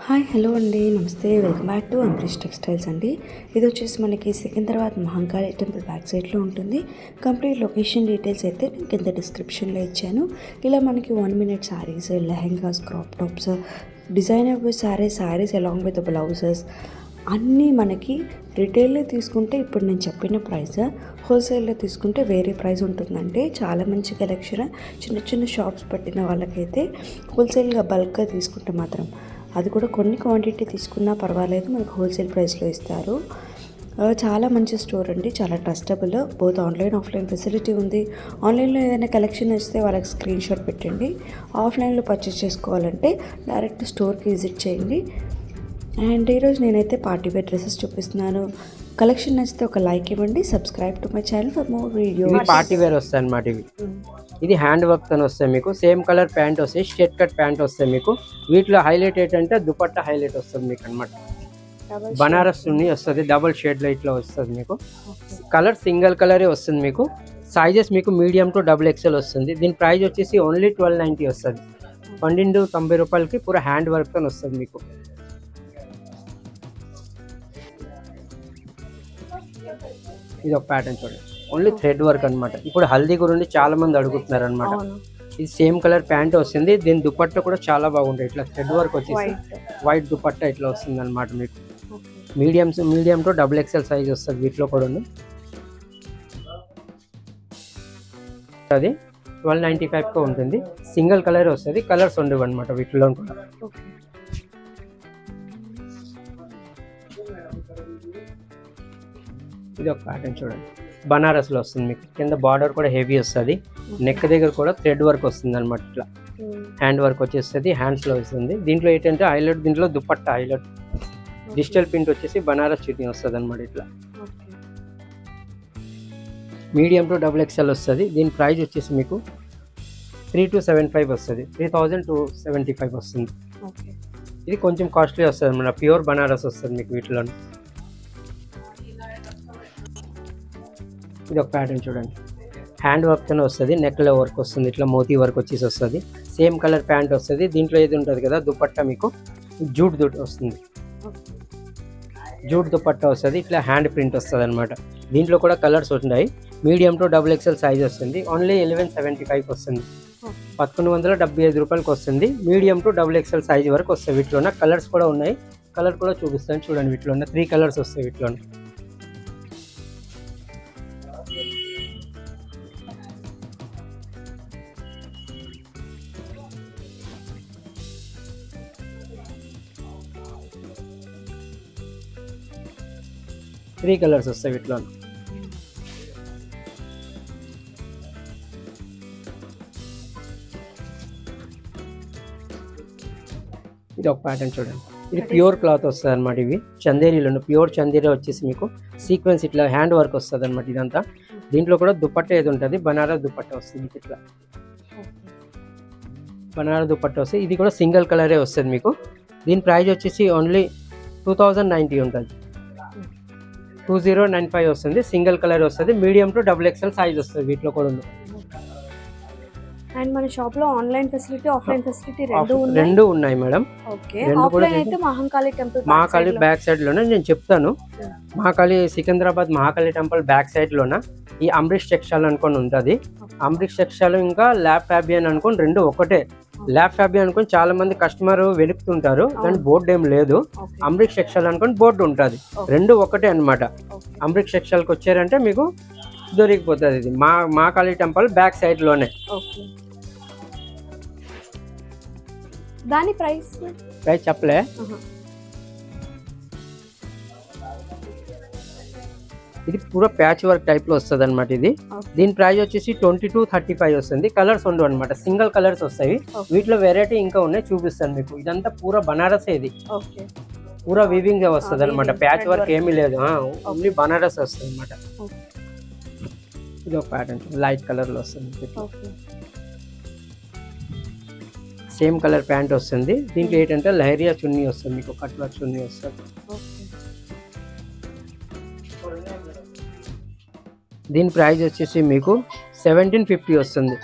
Hi hello అండి, నమస్తే. Welcome back to Ambareesh textiles అండి. ఇది వచ్చేసి మనకి సికింద్రాబాద్ మహంకాళి టెంపుల్ బ్యాక్ సైడ్లో ఉంటుంది. కంప్లీట్ లొకేషన్ డీటెయిల్స్ అయితే నేను కింద డిస్క్రిప్షన్లో ఇచ్చాను. ఇలా మనకి 1 minute saris, lehengas, crop tops, designer saris along with blouses అన్నీ మనకి రిటైల్లో తీసుకుంటే ఇప్పుడు నేను చెప్పిన ప్రైస్, హోల్సేల్లో తీసుకుంటే వేరే ప్రైస్ ఉంటుందంటే చాలా మంచి కలెక్షన్. చిన్న చిన్న షాప్స్ పెట్టిన వాళ్ళకైతే హోల్సేల్గా బల్క్గా తీసుకుంటే మాత్రం అది కూడా కొన్ని క్వాంటిటీ తీసుకున్నా పర్వాలేదు, మనకు హోల్సేల్ ప్రైస్లో ఇస్తారు. చాలా మంచి స్టోర్ అండి, చాలా trustable. Both online offline facility ఉంది. ఆన్లైన్లో ఏదైనా కలెక్షన్ వస్తే వాళ్ళకి స్క్రీన్ షాట్ పెట్టండి. ఆఫ్లైన్లో పర్చేస్ చేసుకోవాలంటే డైరెక్ట్ స్టోర్కి విజిట్ చేయండి. అండ్ ఈరోజు నేనైతే పార్టీ వేర్ డ్రెస్సెస్ చూపిస్తున్నాను. కలెక్షన్ నచ్చితే ఒక లైక్ ఇవ్వండి. Subscribe to my channel for more video. Party wear వస్తాయి అన్నమాట. ఇది హ్యాండ్ వర్క్ తో వస్తాయి, మీకు సేమ్ కలర్ ప్యాంట్ వస్తాయి, షర్ట్ కట్ ప్యాంట్ వస్తాయి. మీకు వీటిలో హైలైట్ ఏంటంటే దుపట్టా హైలైట్ వస్తుంది మీకు అనమాట. బనారస్ చున్నీ వస్తుంది, డబుల్ షేడ్ లో ఇట్లా వస్తుంది. మీకు కలర్ సింగిల్ కలరే వస్తుంది. మీకు సైజెస్ మీకు మీడియం టు XXL వస్తుంది. దీని ప్రైస్ వచ్చేసి ఓన్లీ 1290 వస్తుంది. 1290 రూపాయలకి పూరా హ్యాండ్ వర్క్ తో వస్తుంది. మీకు ఇది ఒక ప్యాటర్న్ చూడండి, ఓన్లీ థ్రెడ్ వర్క్ అనమాట. ఇప్పుడు హల్దీ గురించి చాలా మంది అడుగుతున్నారు అనమాట. ఇది సేమ్ కలర్ ప్యాంట్ వస్తుంది. దీని దుపట్టా కూడా చాలా బాగుంటాయి. ఇట్లా థ్రెడ్ వర్క్ వచ్చేసి వైట్ దుపట్టా ఇట్లా వస్తుంది అనమాట. మీకు మీడియం టు XXL సైజ్ వస్తుంది. వీటిలో కూడా అది 1295 ఉంటుంది. సింగిల్ కలర్ వస్తుంది, కలర్స్ ఉండవు అనమాట వీటిలో కూడా. ఇది ఒక ప్యాటర్న్ చూడండి, బనారస్ లో వస్తుంది. మీకు కింద బార్డర్ కూడా హెవీ వస్తుంది. నెక్ దగ్గర కూడా థ్రెడ్ వర్క్ వస్తుంది అనమాట. ఇట్లా హ్యాండ్ వర్క్ వచ్చేస్తుంది, హ్యాండ్స్ లో వస్తుంది. దీంట్లో ఏంటంటే హైలైట్, దీంట్లో దుపట్టా హైలైట్, డిజిటల్ ప్రింట్ వచ్చేసి బనారస్ చున్నీ వస్తుంది అనమాట. ఇట్లా మీడియం టు XXL వస్తుంది. దీని ప్రైస్ వచ్చేసి మీకు 3275 వస్తుంది. 3275 వస్తుంది. ఇది కొంచెం కాస్ట్లీ వస్తుంది అనమాట. ప్యూర్ బనారస్ వస్తుంది మీకు వీటిలో. ఇది ఒక ప్యాటర్న్ చూడండి, హ్యాండ్ వర్క్తోనే వస్తుంది, నెక్లో వర్క్ వస్తుంది, ఇట్లా మోతీ వర్క్ వచ్చేసి వస్తుంది. సేమ్ కలర్ ప్యాంట్ వస్తుంది. దీంట్లో ఏది ఉంటుంది కదా దుపట్టా, మీకు జూట్ వస్తుంది, జూట్ దుపట్టా వస్తుంది. ఇట్లా హ్యాండ్ ప్రింట్ వస్తుంది అనమాట. దీంట్లో కూడా కలర్స్ ఉంటాయి. మీడియం టు XXL సైజ్ వస్తుంది. ఓన్లీ 1175 వస్తుంది. 1175 రూపాయలకి వస్తుంది. మీడియం టు XXL సైజ్ వరకు వస్తాయి. వీటిలో కలర్స్ కూడా ఉన్నాయి. కలర్ కూడా చూపిస్తాను చూడండి. వీటిలో 3 కలర్స్ వస్తాయి. వీటిలో కలర్స్ వస్తాయి. వీటిలో ఇది ఒక ప్యాటర్న్ చూడండి, ఇది ప్యూర్ క్లాత్ వస్తుంది అనమాట. ఇవి చందేరీలో ప్యూర్ చందేరీ వచ్చేసి మీకు సీక్వెన్స్ ఇట్లా హ్యాండ్ వర్క్ వస్తుంది అనమాట. ఇదంతా దీంట్లో కూడా దుపట్టా ఏది ఉంటుంది, బనారస్ దుపట్టా వస్తుంది. ఇట్లా బనారస్ దుపట్టా వస్తుంది. ఇది కూడా సింగిల్ కలరే వస్తుంది మీకు. దీని ప్రైస్ వచ్చేసి ఓన్లీ 2090 ఉంటుంది. 2095 వస్తుంది. సింగిల్ కలర్ వస్తుంది. మీడియం టు XXL సైజ్ వస్తుంది. వీటిలో కూడా ఉంది. అండ్ మన షాప్ లో ఆన్లైన్ ఫెసిలిటీ, ఆఫ్లైన్ ఫెసిలిటీ రెండు ఉన్నాయి మేడం. ఓకే, ఆఫ్లైన్ అయితే Mahankali temple, Mahakali back side లోనే నేను చెప్తాను. Mahakali Secunderabad Mahakali temple back side లోన ఈ అంబరీష్ టెక్స్టైల్ అనుకొని ఉంటుంది. అంబరీష్ టెక్స్టైల్ ఇంకా ల్యాబ్ ఫ్యాబియన్ అనుకొని రెండు ఒకటే. ల్యాబ్ ఫ్యాబియన్ అనుకొని చాలా మంది కస్టమర్ వెలుపుతుంటారు, కానీ బోర్డు ఏం లేదు. అంబరీష్ టెక్స్టైల్ అనుకొని బోర్డు ఉంటుంది. రెండు ఒకటే అనమాట. అంబరీష్ టెక్స్టైల్కి వచ్చారంటే మీకు దొరికిపోతుంది. ఇది మహాకాళి టెంపుల్ బ్యాక్ సైడ్ లోనే. దాని ప్రైస్ చెప్పలే. ఇది పూరా ప్యాచ్ వర్క్ టైప్ లో వస్తుంది అనమాట. ఇది దీని ప్రైస్ వచ్చేసి 2235 వస్తుంది. కలర్స్ ఉండవు అనమాట, సింగిల్ కలర్స్ వస్తాయి. వీటిలో వెరైటీ ఇంకా ఉన్నాయి, చూపిస్తాను మీకు. ఇదంతా పూరా బనారస్, ఇది పూరా వీవింగ్ వస్తుంది అనమాట. ప్యాచ్ వర్క్ ఏమీ లేదు, ఓన్లీ బనారస్ వస్తుంది అనమాట. ఇది ఒక ప్యాటర్న్ లైట్ కలర్ లో వస్తుంది. సేమ్ కలర్ ప్యాంట్ వస్తుంది. దీంట్లో ఏంటంటే లహరియా చున్నీ వస్తుంది, మీకు కట్ వర్క్ చున్నీ వస్తుంది. దీని ప్రైస్ వచ్చేసి మీకు 1750 వస్తుంది.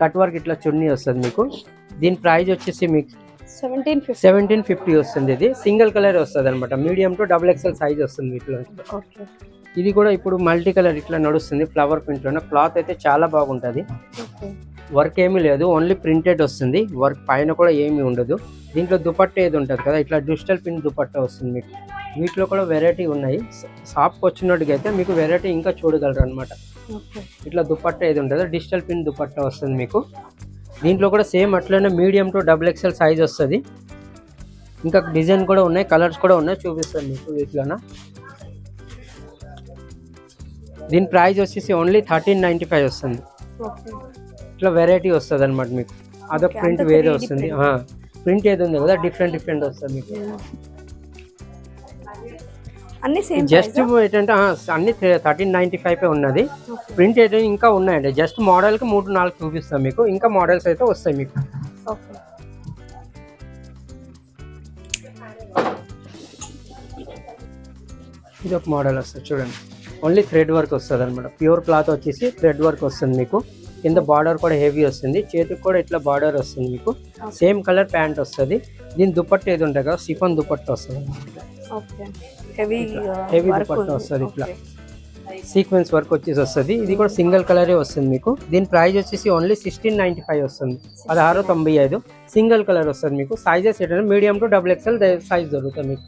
కట్ వర్క్ ఇట్లా చున్నీ వస్తుంది మీకు. దీని ప్రైస్ వచ్చేసి మీకు 1750. 1750 వస్తుంది. ఇది సింగిల్ కలర్ వస్తుంది అనమాట, medium to double XL size వస్తుంది వీటిలో. ఓకే ఇది కూడా ఇప్పుడు మల్టీ కలర్ ఇట్లా నడుస్తుంది, ఫ్లవర్ ప్రింట్లోనే. క్లాత్ అయితే చాలా బాగుంటుంది, ఓకే వర్క్ ఏమీ లేదు, ఓన్లీ ప్రింటెడ్ వస్తుంది, వర్క్ పైన కూడా ఏమీ ఉండదు. దీంట్లో దుపట్టా ఏది ఉంటుంది కదా, ఇట్లా డిజిటల్ ప్రింట్ దుపట్టా వస్తుంది మీకు. వీటిలో కూడా వెరైటీ ఉన్నాయి, షాప్కి వచ్చినట్టుగా అయితే మీకు వెరైటీ ఇంకా చూడగలరు అనమాట. ఓకే ఇట్లా దుపట్టా ఏది ఉంటుందో డిజిటల్ ప్రింట్ దుపట్టా వస్తుంది మీకు. దీంట్లో కూడా సేమ్ అట్లనే medium to double XL size వస్తుంది. ఇంకా డిజైన్ కూడా ఉన్నాయి, కలర్స్ కూడా ఉన్నాయి, చూపిస్తాను మీకు వీటిలోన. దీని ప్రైస్ వచ్చేసి ఓన్లీ 1395 వస్తుంది. ఓకే ఇట్లా వెరైటీ వస్తుంది అనమాట మీకు. అదొక Okay, ప్రింట్ అంతా వేరే 3D వస్తుంది, print. ప్రింట్ ఏది ఉంది కదా డిఫరెంట్ డిఫరెంట్ వస్తుంది మీకు. అన్ని సేమ్ జస్ట్ ఏంటంటే అన్ని 1395 ఉన్నది. ప్రింట్ అయితే ఇంకా ఉన్నాయండి, జస్ట్ మోడల్కి 3-4 చూపిస్తాం మీకు, ఇంకా మోడల్స్ అయితే వస్తాయి మీకు. ఓకే ఇది ఒక మోడల్ వస్తుంది చూడండి, ఓన్లీ థ్రెడ్ వర్క్ వస్తుంది అనమాట. ప్యూర్ క్లాత్ వచ్చేసి థ్రెడ్ వర్క్ వస్తుంది మీకు. కింద బార్డర్ కూడా హెవీ వస్తుంది, చేతికి కూడా ఇట్లా బార్డర్ వస్తుంది మీకు. సేమ్ కలర్ ప్యాంట్ వస్తుంది. దీని దుపట్ట ఏది ఉంటుంది కదా, సిఫాన్ దుపట్ట వస్తుంది, ఓకే హెవీ దుపట్ట వస్తుంది. ఇట్లా సీక్వెన్స్ వర్క్ వచ్చేసి వస్తుంది. ఇది కూడా సింగిల్ కలరే వస్తుంది మీకు. దీని ప్రైస్ వచ్చేసి ఓన్లీ 1695 వస్తుంది, 1695. సింగిల్ కలర్ వస్తుంది మీకు. సైజెస్ ఏంటంటే medium to double XL size దొరుకుతుంది మీకు.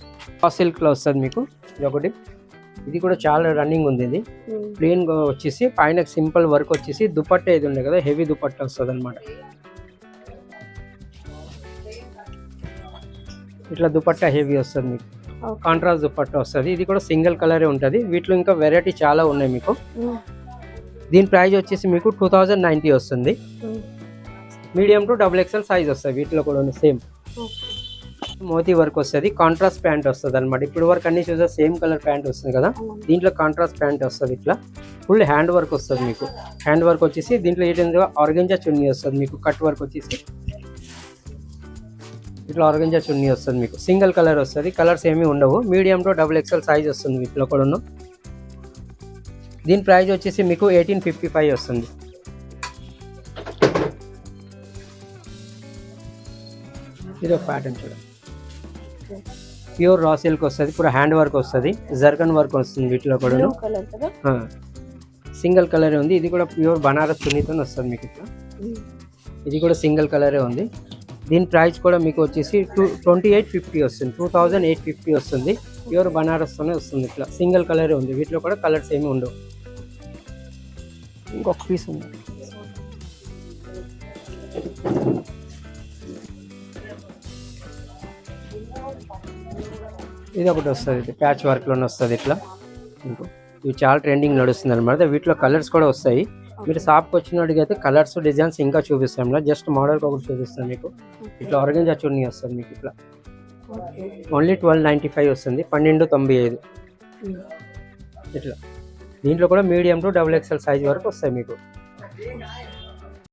సిల్క్లో వస్తుంది మీకు. ఇది ఒకటి, ఇది కూడా చాలా రన్నింగ్ ఉంది. ఇది ప్లెయిన్ వచ్చేసి పైన సింపుల్ వర్క్ వచ్చేసి దుపట్టా ఏది ఉంది కదా, హెవీ దుపట్టా వస్తుంది అనమాట. ఇట్లా దుపట్టా హెవీ వస్తుంది మీకు, కాంట్రాస్ట్ దుపట్టా వస్తుంది. ఇది కూడా సింగిల్ కలరే ఉంటుంది. వీటిలో ఇంకా వెరైటీ చాలా ఉన్నాయి మీకు. దీని ప్రైస్ వచ్చేసి మీకు 2090 వస్తుంది. Medium to double XL size వస్తుంది వీటిలో కూడా సేమ్. మోతీ వర్క్ వస్తుంది, కాంట్రాస్ట్ ప్యాంట్ వస్తుంది అనమాట. ఇప్పుడు వరకు అన్ని చూసా సేమ్ కలర్ ప్యాంట్ వస్తుంది కదా, దీంట్లో కాంట్రాస్ట్ ప్యాంట్ వస్తుంది. ఇట్లా ఫుల్ హ్యాండ్ వర్క్ వస్తుంది మీకు. హ్యాండ్ వర్క్ వచ్చేసి దీంట్లో ఏంటంటే ఆర్గంజా చున్నీ వస్తుంది మీకు. కట్ వర్క్ వచ్చేసి ఇట్లా ఆర్గంజా చున్నీ వస్తుంది మీకు. సింగిల్ కలర్ వస్తుంది, కలర్స్ ఏమీ ఉండవు. Medium to double XL size వస్తుంది వీటిలో కూడా. దీని ప్రైస్ వచ్చేసి మీకు 1855 వస్తుంది. ఇది ఒక ప్యాటర్న్ చూడండి, ప్యూర్ రా సిల్క్ వస్తుంది, పూర హ్యాండ్ వర్క్ వస్తుంది, జర్కన్ వర్క్ వస్తుంది వీటిలో కూడా. కలర్ కదా, సింగిల్ కలరే ఉంది. ఇది కూడా ప్యూర్ బనారస్ చున్నీతో వస్తుంది మీకు. ఇట్లా ఇది కూడా సింగిల్ కలరే ఉంది. దీని ప్రైస్ కూడా మీకు వచ్చేసి 2850 వస్తుంది, 2850 వస్తుంది. ప్యూర్ బనారస్తోనే వస్తుంది. ఇట్లా సింగిల్ కలరే ఉంది. వీటిలో కూడా కలర్స్ ఏమి ఉండవు. ఇంకొక పీస్ ఉంది, ఇది ఒకటి వస్తుంది. ఇది ప్యాచ్ వర్క్లోనే వస్తుంది ఇట్లా. ఇవి చాలా ట్రెండింగ్ నడుస్తుంది అనమాట. వీటిలో కలర్స్ కూడా వస్తాయి. మీరు షాప్కి వచ్చినట్టుగా అయితే కలర్స్ డిజైన్స్ ఇంకా చూపిస్తాం. జస్ట్ మోడల్కి ఒకటి చూపిస్తాం మీకు. ఇట్లా ఆర్గంజా చున్నీ వస్తుంది మీకు. ఇట్లా ఓన్లీ 1295 వస్తుంది, 1295. ఇట్లా దీంట్లో కూడా medium to double XL size వరకు వస్తాయి మీకు.